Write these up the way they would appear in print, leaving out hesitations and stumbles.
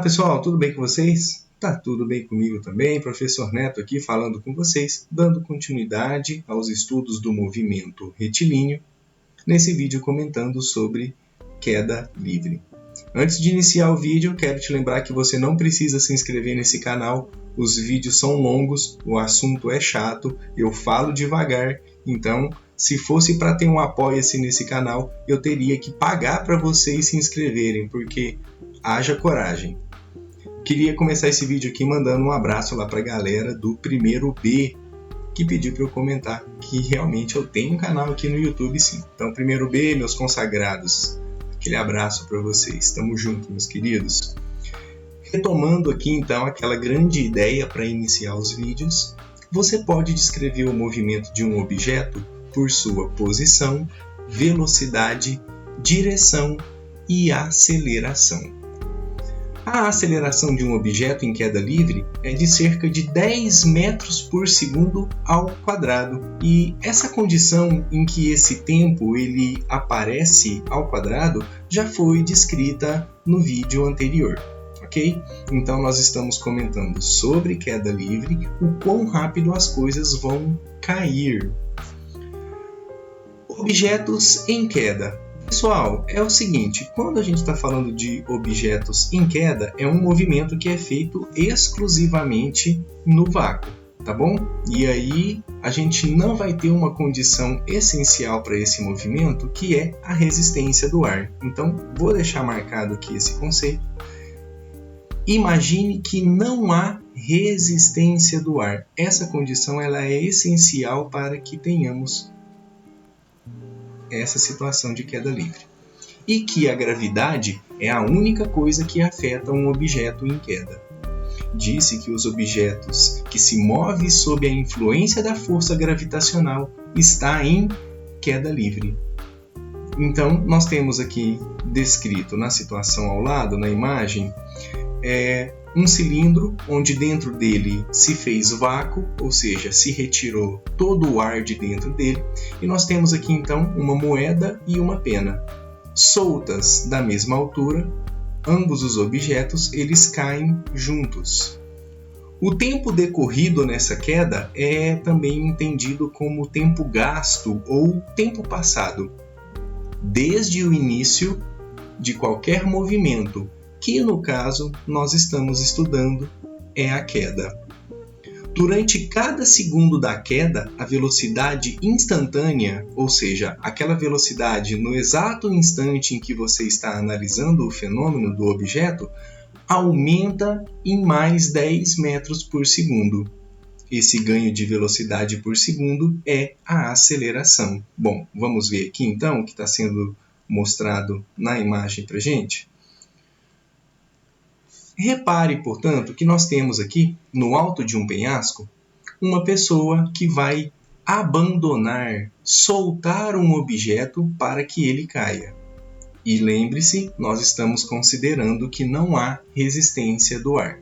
pessoal, tudo bem com vocês? Tá tudo bem comigo também, professor Neto aqui falando com vocês, dando continuidade aos estudos do movimento retilíneo, nesse vídeo comentando sobre queda livre. Antes de iniciar o vídeo, quero te lembrar que você não precisa se inscrever nesse canal, os vídeos são longos, o assunto é chato, eu falo devagar, então se fosse para ter um apoia-se nesse canal, eu teria que pagar para vocês se inscreverem, porque haja coragem. Queria começar esse vídeo aqui mandando um abraço lá para a galera do primeiro B, que pediu para eu comentar que realmente eu tenho um canal aqui no YouTube sim. Então, primeiro B, meus consagrados, aquele abraço para vocês. Tamo junto, meus queridos. Retomando aqui então aquela grande ideia para iniciar os vídeos, você pode descrever o movimento de um objeto por sua posição, velocidade, direção e aceleração. A aceleração de um objeto em queda livre é de cerca de 10 metros por segundo ao quadrado. E essa condição em que esse tempo ele aparece ao quadrado já foi descrita no vídeo anterior, ok? Então nós estamos comentando sobre queda livre, o quão rápido as coisas vão cair. Objetos em queda. Pessoal, é o seguinte, quando a gente está falando de objetos em queda, é um movimento que é feito exclusivamente no vácuo, tá bom? E aí a gente não vai ter uma condição essencial para esse movimento, que é a resistência do ar. Então, vou deixar marcado aqui esse conceito. Imagine que não há resistência do ar. Essa condição ela é essencial para que tenhamos essa situação de queda livre. E que a gravidade é a única coisa que afeta um objeto em queda. Disse que os objetos que se movem sob a influência da força gravitacional está em queda livre. Então, nós temos aqui descrito na situação ao lado, na imagem, um cilindro onde dentro dele se fez vácuo, ou seja, se retirou todo o ar de dentro dele, e nós temos aqui então uma moeda e uma pena. Soltas da mesma altura, ambos os objetos eles caem juntos. O tempo decorrido nessa queda é também entendido como tempo gasto ou tempo passado, desde o início de qualquer movimento, que no caso nós estamos estudando é a queda. Durante cada segundo da queda, a velocidade instantânea, ou seja, aquela velocidade no exato instante em que você está analisando o fenômeno do objeto, aumenta em mais 10 metros por segundo. Esse ganho de velocidade por segundo é a aceleração. Bom, vamos ver aqui então o que está sendo mostrado na imagem para a gente. Repare, portanto, que nós temos aqui, no alto de um penhasco, uma pessoa que vai abandonar, soltar um objeto para que ele caia. E lembre-se, nós estamos considerando que não há resistência do ar.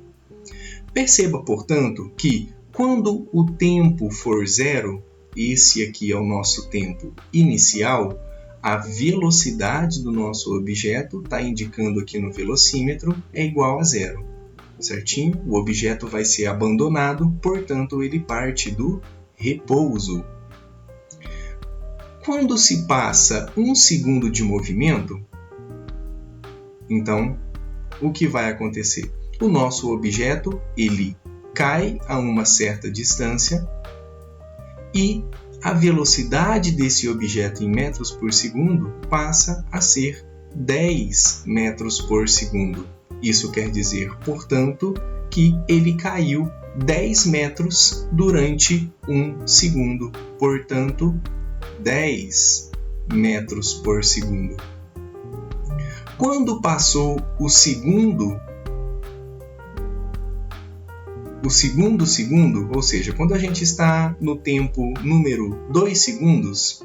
Perceba, portanto, que quando o tempo for zero, esse aqui é o nosso tempo inicial, a velocidade do nosso objeto, está indicando aqui no velocímetro, é igual a zero. Certinho? O objeto vai ser abandonado, portanto, ele parte do repouso. Quando se passa 1 segundo de movimento, então, o que vai acontecer? O nosso objeto ele cai a uma certa distância e a velocidade desse objeto em metros por segundo passa a ser 10 metros por segundo. Isso quer dizer, portanto, que ele caiu 10 metros durante 1 segundo. Portanto, 10 metros por segundo. Quando passou o segundo segundo, ou seja, quando a gente está no tempo número 2 segundos,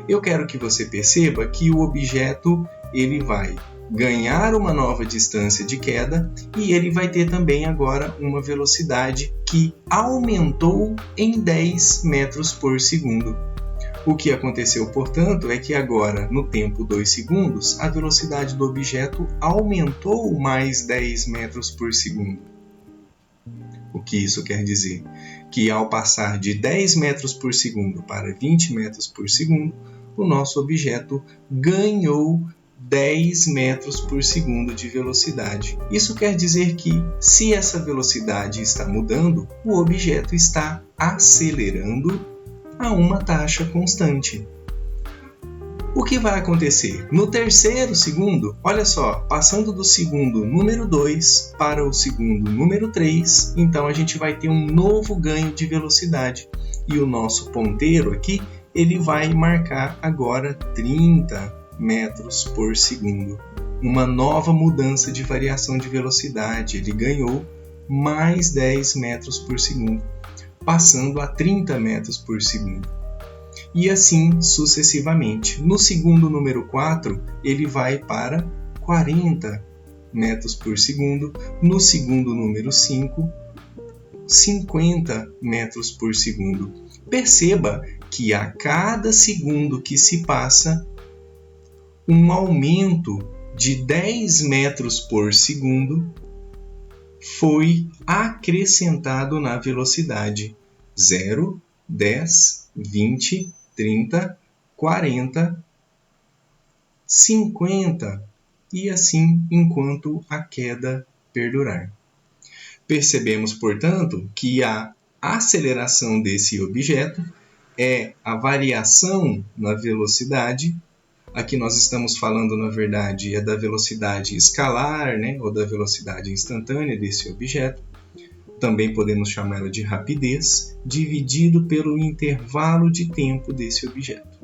eu quero que você perceba que o objeto ele vai ganhar uma nova distância de queda e ele vai ter também agora uma velocidade que aumentou em 10 metros por segundo. O que aconteceu, portanto, é que agora, no tempo 2 segundos, a velocidade do objeto aumentou mais 10 metros por segundo. O que isso quer dizer? Que ao passar de 10 metros por segundo para 20 metros por segundo, o nosso objeto ganhou 10 metros por segundo de velocidade. Isso quer dizer que, se essa velocidade está mudando, o objeto está acelerando a uma taxa constante. O que vai acontecer? No terceiro segundo, olha só, passando do segundo número 2 para o segundo número 3, então a gente vai ter um novo ganho de velocidade. E o nosso ponteiro aqui, ele vai marcar agora 30 metros por segundo. Uma nova mudança de variação de velocidade, ele ganhou mais 10 metros por segundo, passando a 30 metros por segundo. E assim sucessivamente. No segundo número 4, ele vai para 40 metros por segundo. No segundo número 5, 50 metros por segundo. Perceba que a cada segundo que se passa, um aumento de 10 metros por segundo foi acrescentado na velocidade. 0, 10, 20, 30, 40, 50 e assim enquanto a queda perdurar. Percebemos, portanto, que a aceleração desse objeto é a variação na velocidade. Aqui nós estamos falando, na verdade, é da velocidade escalar, né, ou da velocidade instantânea desse objeto. Também podemos chamá-la de rapidez, dividido pelo intervalo de tempo desse objeto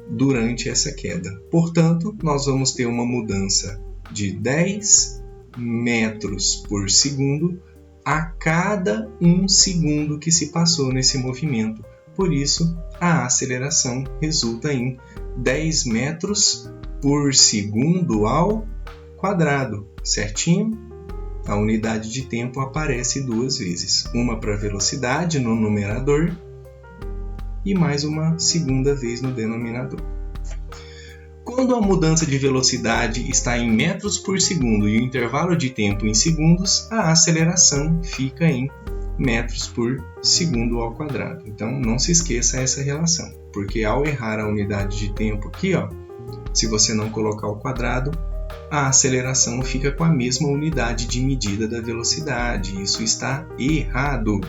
durante essa queda. Portanto, nós vamos ter uma mudança de 10 metros por segundo a cada 1 segundo que se passou nesse movimento. Por isso, a aceleração resulta em 10 metros por segundo ao quadrado, certinho? A unidade de tempo aparece 2 vezes, uma para a velocidade no numerador e mais uma segunda vez no denominador. Quando a mudança de velocidade está em metros por segundo e o intervalo de tempo em segundos, a aceleração fica em metros por segundo ao quadrado. Então não se esqueça essa relação, porque ao errar a unidade de tempo aqui, se você não colocar o quadrado, a aceleração fica com a mesma unidade de medida da velocidade. Isso está errado.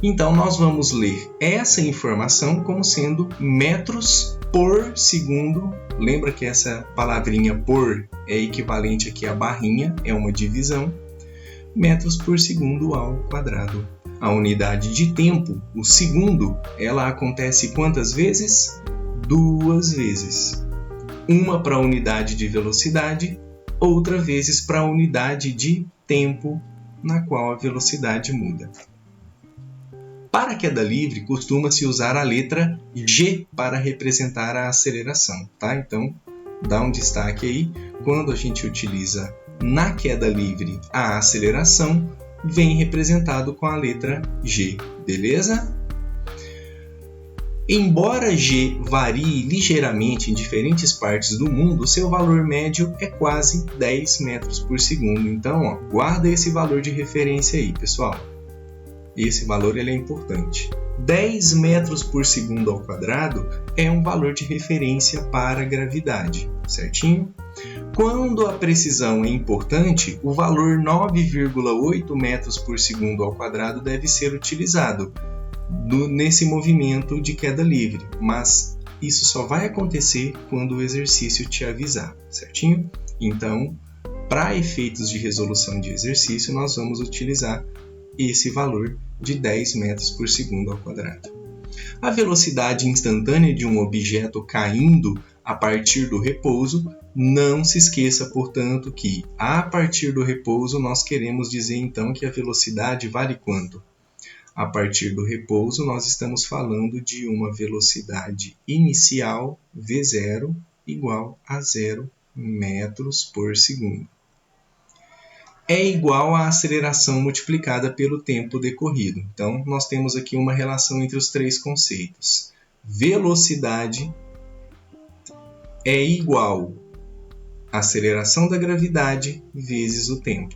Então, nós vamos ler essa informação como sendo metros por segundo. Lembra que essa palavrinha por é equivalente aqui à barrinha, é uma divisão. Metros por segundo ao quadrado. A unidade de tempo, o segundo, ela acontece quantas vezes? 2 vezes. Uma para a unidade de velocidade, outra vezes para a unidade de tempo na qual a velocidade muda. Para a queda livre, costuma-se usar a letra G para representar a aceleração, tá? Então, dá um destaque aí. Quando a gente utiliza na queda livre a aceleração, vem representado com a letra G, beleza? Embora G varie ligeiramente em diferentes partes do mundo, seu valor médio é quase 10 metros por segundo. Então, guarda esse valor de referência aí, pessoal. Esse valor ele é importante. 10 metros por segundo ao quadrado é um valor de referência para a gravidade, certinho? Quando a precisão é importante, o valor 9,8 metros por segundo ao quadrado deve ser utilizado nesse movimento de queda livre, mas isso só vai acontecer quando o exercício te avisar, certinho? Então, para efeitos de resolução de exercício, nós vamos utilizar esse valor de 10 metros por segundo ao quadrado. A velocidade instantânea de um objeto caindo a partir do repouso, não se esqueça, portanto, que a partir do repouso nós queremos dizer então que a velocidade vale quanto? A partir do repouso, nós estamos falando de uma velocidade inicial, V0, igual a 0 metros por segundo. É igual à aceleração multiplicada pelo tempo decorrido. Então, nós temos aqui uma relação entre os 3 conceitos. velocidade é igual à aceleração da gravidade vezes o tempo.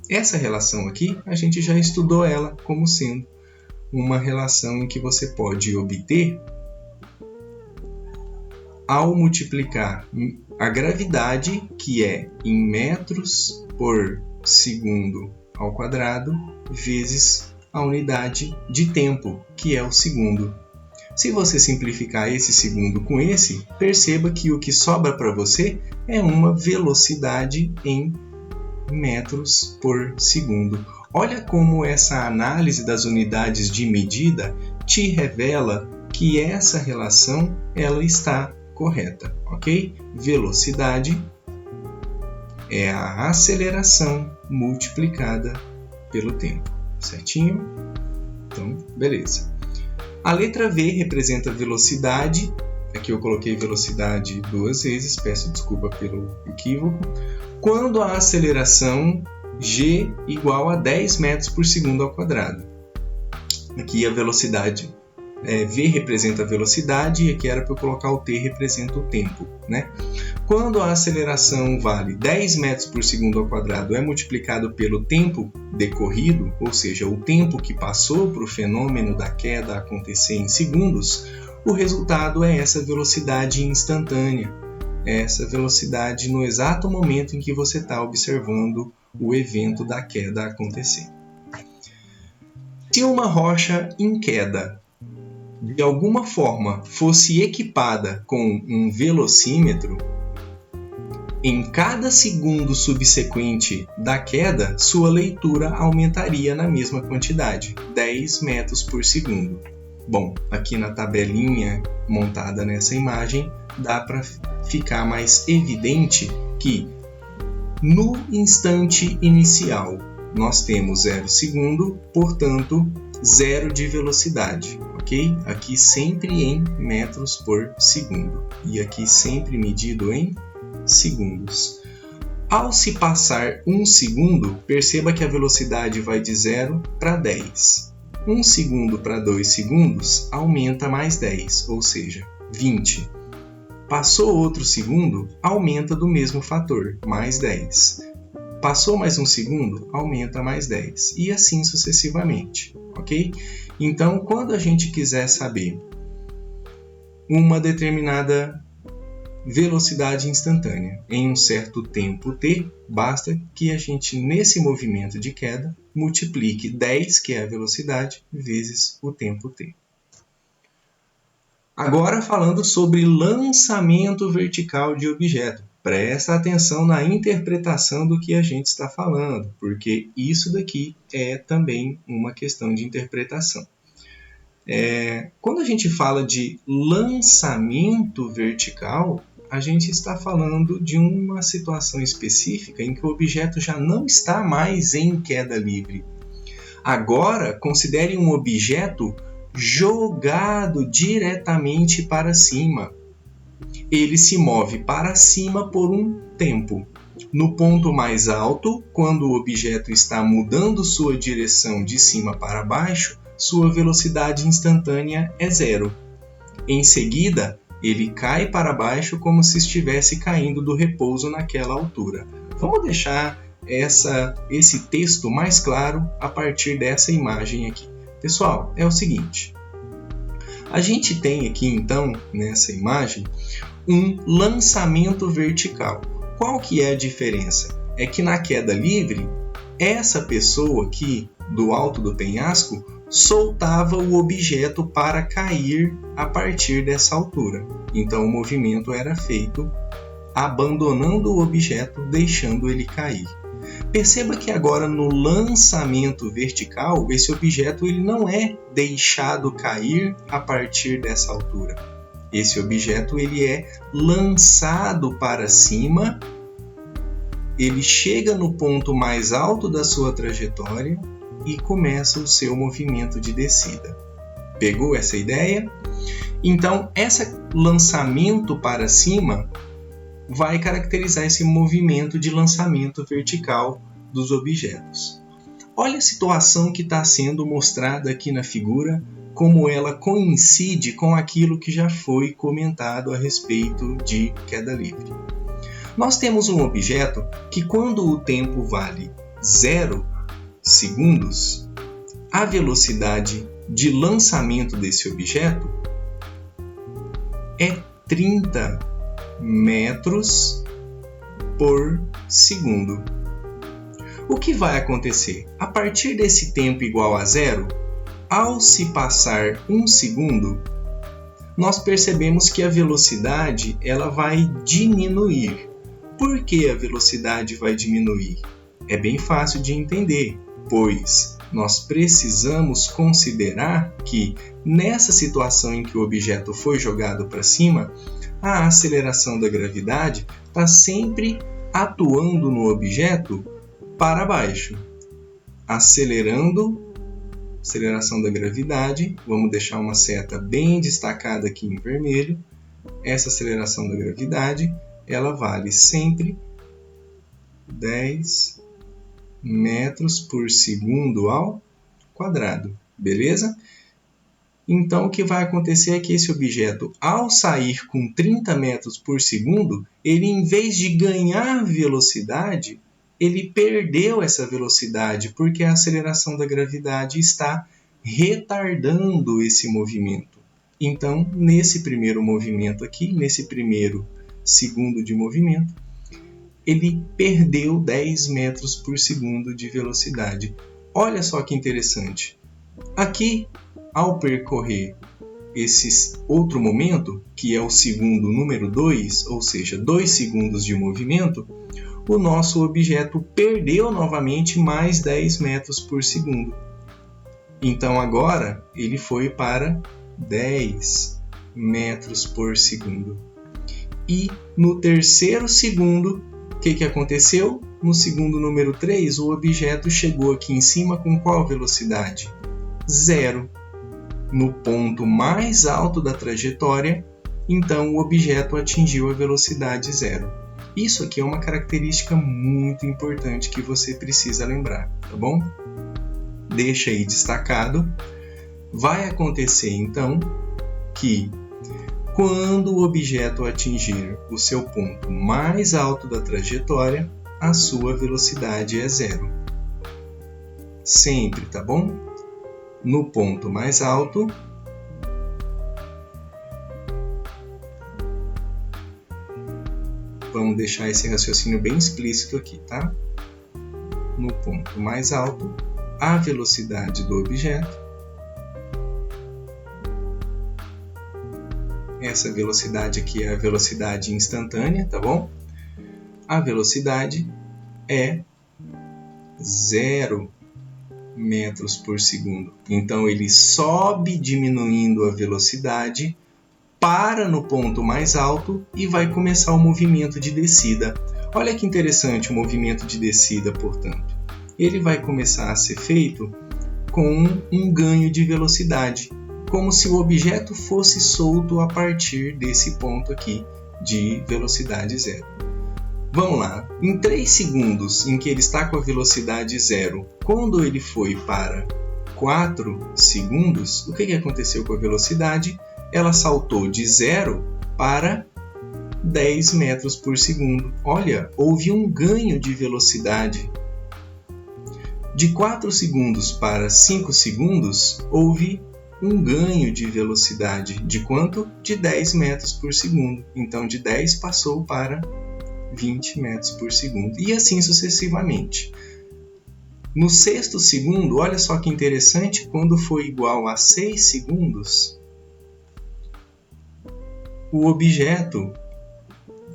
Essa relação aqui, a gente já estudou ela como sendo uma relação em que você pode obter ao multiplicar a gravidade, que é em metros por segundo ao quadrado, vezes a unidade de tempo, que é o segundo. Se você simplificar esse segundo com esse, perceba que o que sobra para você é uma velocidade em metros por segundo. Olha como essa análise das unidades de medida te revela que essa relação ela está correta, ok? Velocidade é a aceleração multiplicada pelo tempo, certinho? Então, beleza. A letra V representa velocidade. Aqui eu coloquei velocidade 2 vezes, peço desculpa pelo equívoco. Quando a aceleração g igual a 10 metros por segundo ao quadrado. Aqui a velocidade V representa a velocidade e aqui era para eu colocar o T representa o tempo, né? Quando a aceleração vale 10 metros por segundo ao quadrado é multiplicado pelo tempo decorrido, ou seja, o tempo que passou para o fenômeno da queda acontecer em segundos, o resultado é essa velocidade instantânea, essa velocidade no exato momento em que você está observando o evento da queda acontecer. Se uma rocha em queda de alguma forma fosse equipada com um velocímetro, em cada segundo subsequente da queda, sua leitura aumentaria na mesma quantidade, 10 metros por segundo. Bom, aqui na tabelinha montada nessa imagem, dá para ficar mais evidente que no instante inicial nós temos 0 segundo, portanto, 0 de velocidade. Okay? Aqui sempre em metros por segundo e aqui sempre medido em segundos. Ao se passar 1 segundo, perceba que a velocidade vai de 0 para 10. 1 segundo para 2 segundos aumenta mais 10, ou seja, 20. Passou outro segundo, aumenta do mesmo fator, mais 10. Passou mais 1 segundo, aumenta mais 10 e assim sucessivamente, ok? Então, quando a gente quiser saber uma determinada velocidade instantânea em um certo tempo t, basta que a gente, nesse movimento de queda, multiplique 10, que é a velocidade, vezes o tempo t. Agora, falando sobre lançamento vertical de objeto. Presta atenção na interpretação do que a gente está falando, porque isso daqui é também uma questão de interpretação. Quando a gente fala de lançamento vertical, a gente está falando de uma situação específica em que o objeto já não está mais em queda livre. Agora, considere um objeto jogado diretamente para cima. Ele se move para cima por um tempo. No ponto mais alto, quando o objeto está mudando sua direção de cima para baixo, sua velocidade instantânea é 0. Em seguida, ele cai para baixo como se estivesse caindo do repouso naquela altura. Vamos deixar esse texto mais claro a partir dessa imagem aqui. Pessoal, é o seguinte. A gente tem aqui, então, nessa imagem, um lançamento vertical. Qual que é a diferença? É que na queda livre, essa pessoa aqui do alto do penhasco soltava o objeto para cair a partir dessa altura. Então o movimento era feito abandonando o objeto, deixando ele cair. Perceba que agora no lançamento vertical, esse objeto ele não é deixado cair a partir dessa altura. Esse objeto ele é lançado para cima, ele chega no ponto mais alto da sua trajetória e começa o seu movimento de descida. Pegou essa ideia? Então, esse lançamento para cima vai caracterizar esse movimento de lançamento vertical dos objetos. Olha a situação que está sendo mostrada aqui na figura como ela coincide com aquilo que já foi comentado a respeito de queda livre. Nós temos um objeto que, quando o tempo vale 0 segundos, a velocidade de lançamento desse objeto é 30 metros por segundo. O que vai acontecer? A partir desse tempo igual a 0, ao se passar 1 segundo, nós percebemos que a velocidade ela vai diminuir. Por que a velocidade vai diminuir? É bem fácil de entender, pois nós precisamos considerar que nessa situação em que o objeto foi jogado para cima, a aceleração da gravidade está sempre atuando no objeto para baixo, acelerando. Aceleração da gravidade, vamos deixar uma seta bem destacada aqui em vermelho. Essa aceleração da gravidade, ela vale sempre 10 metros por segundo ao quadrado, beleza? Então, o que vai acontecer é que esse objeto, ao sair com 30 metros por segundo, ele, em vez de ganhar velocidade, ele perdeu essa velocidade, porque a aceleração da gravidade está retardando esse movimento. Então, nesse primeiro movimento aqui, nesse primeiro segundo de movimento, ele perdeu 10 metros por segundo de velocidade. Olha só que interessante. Aqui, ao percorrer esse outro momento, que é o segundo número 2, ou seja, 2 segundos de movimento, o nosso objeto perdeu novamente mais 10 metros por segundo. Então agora ele foi para 10 metros por segundo. E no terceiro segundo, o que aconteceu? No segundo número 3, o objeto chegou aqui em cima com qual velocidade? 0. No ponto mais alto da trajetória, então o objeto atingiu a velocidade 0. Isso aqui é uma característica muito importante que você precisa lembrar, tá bom? Deixa aí destacado. Vai acontecer então que quando o objeto atingir o seu ponto mais alto da trajetória, a sua velocidade é 0. Sempre, tá bom? No ponto mais alto, vamos deixar esse raciocínio bem explícito aqui, tá? No ponto mais alto, a velocidade do objeto, essa velocidade aqui é a velocidade instantânea, tá bom? A velocidade é 0 metros por segundo. Então ele sobe diminuindo a velocidade, para no ponto mais alto e vai começar o movimento de descida. Olha que interessante o movimento de descida, portanto. Ele vai começar a ser feito com um ganho de velocidade, como se o objeto fosse solto a partir desse ponto aqui de velocidade 0. Vamos lá, em 3 segundos em que ele está com a velocidade 0, quando ele foi para 4 segundos, o que aconteceu com a velocidade? Ela saltou de 0 para 10 metros por segundo. Olha, houve um ganho de velocidade. De 4 segundos para 5 segundos, houve um ganho de velocidade. De quanto? De 10 metros por segundo. Então, de 10 passou para 20 metros por segundo. E assim sucessivamente. No 6º segundo, olha só que interessante, quando foi igual a 6 segundos, o objeto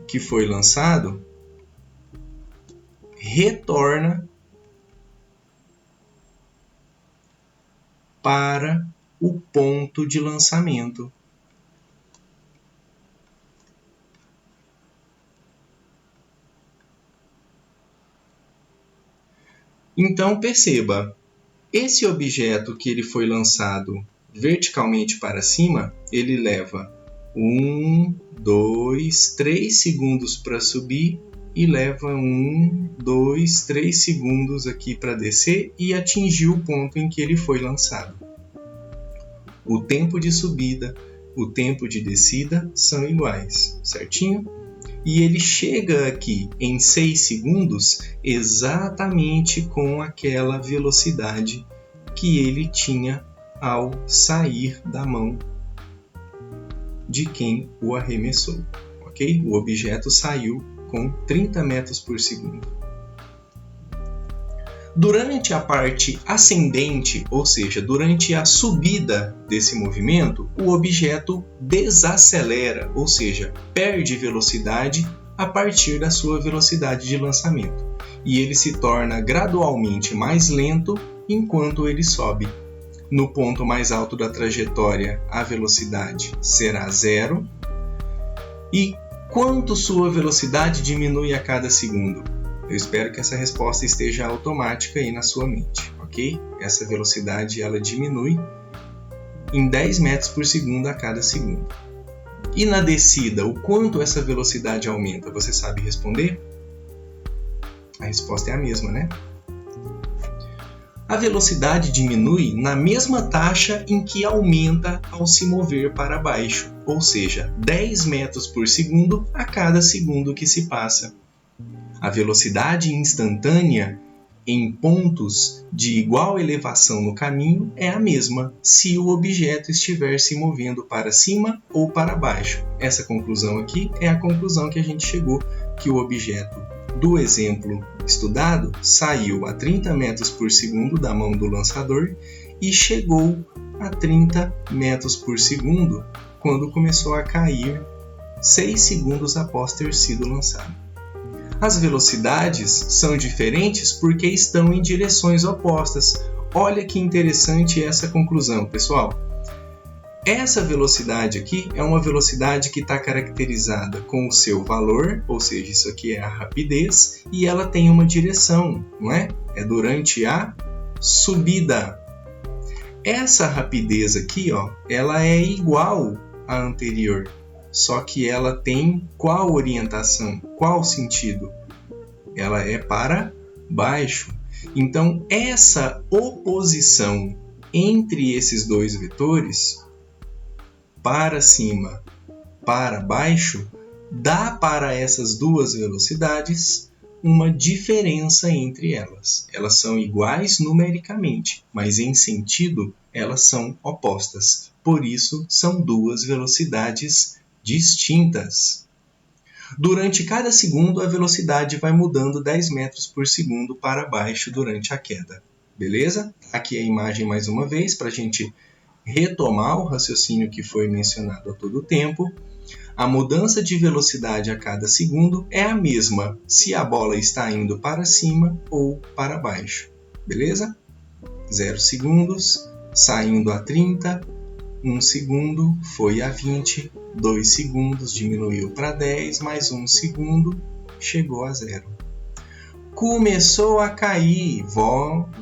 que foi lançado retorna para o ponto de lançamento. Então perceba, esse objeto que ele foi lançado verticalmente para cima, ele leva 1, 2, 3 segundos para subir e leva 1, 2, 3 segundos aqui para descer e atingir o ponto em que ele foi lançado. o tempo de subida, o tempo de descida são iguais, certinho? E ele chega aqui em 6 segundos exatamente com aquela velocidade que ele tinha ao sair da mão de quem o arremessou, ok? O objeto saiu com 30 metros por segundo. Durante a parte ascendente, ou seja, durante a subida desse movimento, o objeto desacelera, ou seja, perde velocidade a partir da sua velocidade de lançamento. E ele se torna gradualmente mais lento enquanto ele sobe. No ponto mais alto da trajetória, a velocidade será 0. E quanto sua velocidade diminui a cada segundo? Eu espero que essa resposta esteja automática aí na sua mente, ok? Essa velocidade ela diminui em 10 metros por segundo a cada segundo. E na descida, o quanto essa velocidade aumenta? Você sabe responder? A resposta é a mesma, né? A velocidade diminui na mesma taxa em que aumenta ao se mover para baixo, ou seja, 10 metros por segundo a cada segundo que se passa. A velocidade instantânea em pontos de igual elevação no caminho é a mesma se o objeto estiver se movendo para cima ou para baixo. Essa conclusão aqui é a conclusão que a gente chegou, que o objeto do exemplo estudado saiu a 30 metros por segundo da mão do lançador e chegou a 30 metros por segundo quando começou a cair 6 segundos após ter sido lançado. As velocidades são diferentes porque estão em direções opostas. Olha que interessante essa conclusão, pessoal. Essa velocidade aqui é uma velocidade que está caracterizada com o seu valor, ou seja, isso aqui é a rapidez, e ela tem uma direção, não é? É durante a subida. Essa rapidez aqui, ó, ela é igual à anterior. Só que ela tem qual orientação? Qual sentido? Ela é para baixo. Então, essa oposição entre esses dois vetores, para cima, para baixo, dá para essas duas velocidades uma diferença entre elas. Elas são iguais numericamente, mas em sentido elas são opostas. Por isso, são duas velocidades distintas. Durante cada segundo, a velocidade vai mudando 10 metros por segundo para baixo durante a queda. Beleza? Aqui é a imagem mais uma vez para a gente retomar o raciocínio que foi mencionado a todo tempo. A mudança de velocidade a cada segundo é a mesma se a bola está indo para cima ou para baixo. Beleza? 0 segundos, saindo a 30, 1 segundo, foi a 20, 2 segundos, diminuiu para 10, mais 1 segundo, chegou a 0. Começou a cair,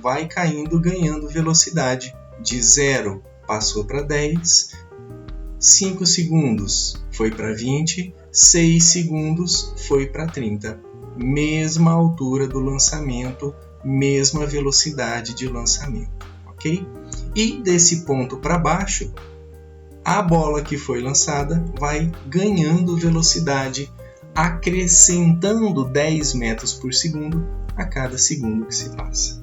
vai caindo, ganhando velocidade. De 0 passou para 10, 5 segundos foi para 20, 6 segundos foi para 30. Mesma altura do lançamento, mesma velocidade de lançamento, ok? E desse ponto para baixo, a bola que foi lançada vai ganhando velocidade, acrescentando 10 metros por segundo a cada segundo que se passa.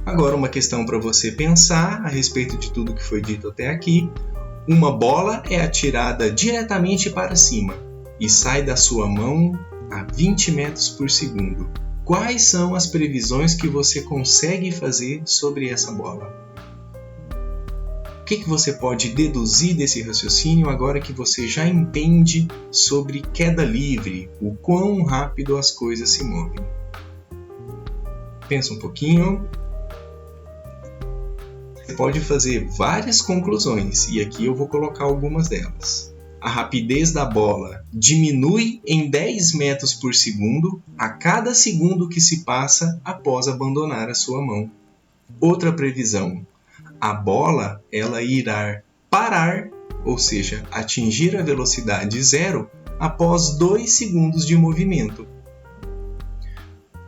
Agora uma questão para você pensar a respeito de tudo que foi dito até aqui. Uma bola é atirada diretamente para cima e sai da sua mão a 20 metros por segundo. Quais são as previsões que você consegue fazer sobre essa bola? O que você pode deduzir desse raciocínio agora que você já entende sobre queda livre, o quão rápido as coisas se movem? Pensa um pouquinho. Você pode fazer várias conclusões e aqui eu vou colocar algumas delas. A rapidez da bola diminui em 10 metros por segundo a cada segundo que se passa após abandonar a sua mão. Outra previsão. A bola ela irá parar, ou seja, atingir a velocidade 0 após 2 segundos de movimento.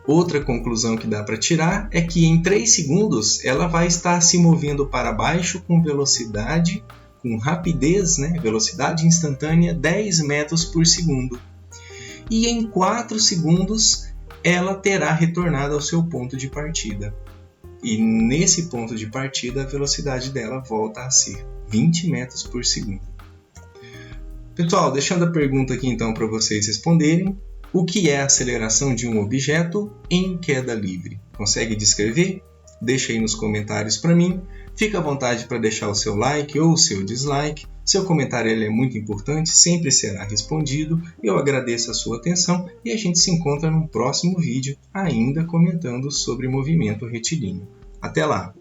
Outra conclusão que dá para tirar é que em 3 segundos ela vai estar se movendo para baixo com velocidade, com rapidez, velocidade instantânea 10 metros por segundo. E em 4 segundos ela terá retornado ao seu ponto de partida. E nesse ponto de partida a velocidade dela volta a ser 20 metros por segundo. Pessoal, deixando a pergunta aqui então para vocês responderem. O que é a aceleração de um objeto em queda livre? Consegue descrever? Deixa aí nos comentários para mim. Fica à vontade para deixar o seu like ou o seu dislike. Seu comentário ele é muito importante, sempre será respondido. Eu agradeço a sua atenção e a gente se encontra no próximo vídeo, ainda comentando sobre movimento retilíneo. Até lá!